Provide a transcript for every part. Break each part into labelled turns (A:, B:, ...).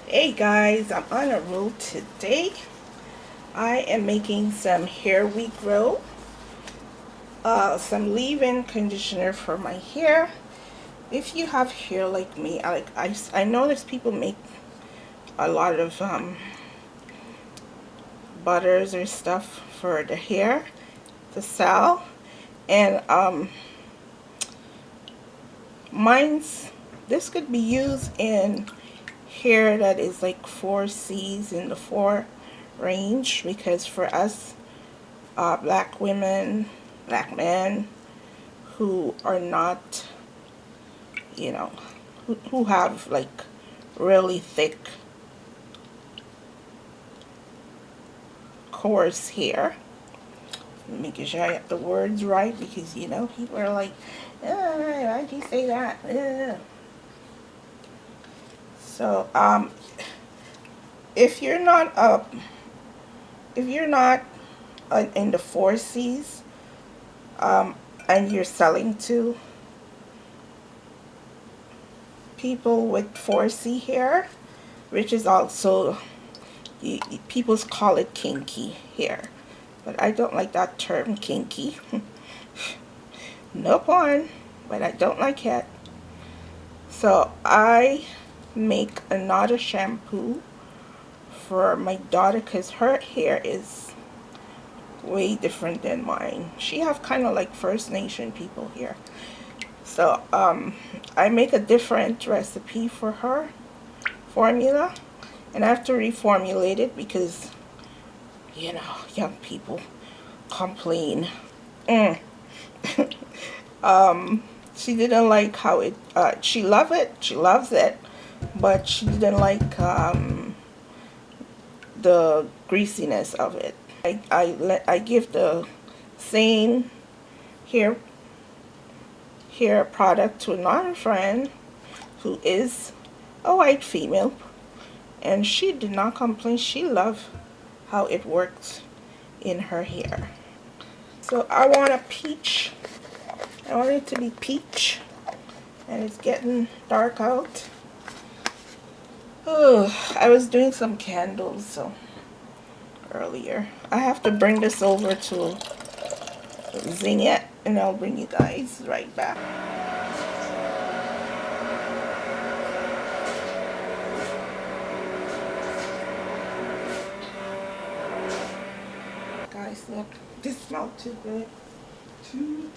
A: Hey guys, I'm on a roll today. I am making some hair regrow, some leave-in conditioner for my hair. If you have hair like me, I know there's people make a lot of butters or stuff for the hair to sell, and this could be used in hair that is like 4Cs in the 4 range, because for us black women, black men who are not, who have like really thick, coarse hair. Making sure I have the words right, because people are like, why'd you say that? So if you're not in the 4Cs, and you're selling to people with 4C hair, which is also, people call it kinky hair, but I don't like that term, kinky. No porn, but I don't like it. So I make another shampoo for my daughter, because her hair is way different than mine. She have kind of like First Nation people here. So I make a different recipe for her formula, and I have to reformulate it because young people complain. She didn't like how it, she loves it, but she didn't like the greasiness of it. I give the same hair product to another friend who is a white female, and she did not complain. She loved how it works in her hair. So I want it to be peach, and it's getting dark out. Oh, I was doing some candles earlier. I have to bring this over to zing it, and I'll bring you guys right back. Guys, look, this smells too good. Too.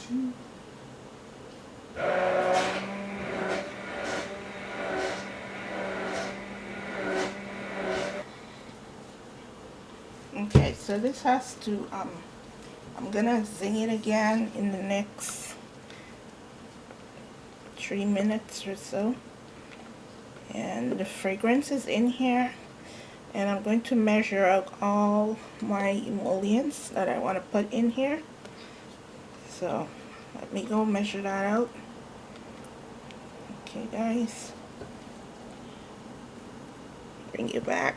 A: Okay, so this has to, I'm gonna zing it again in the next 3 minutes or so. And the fragrance is in here. And I'm going to measure out all my emollients that I want to put in here. So let me go measure that out. Okay guys, bring you back.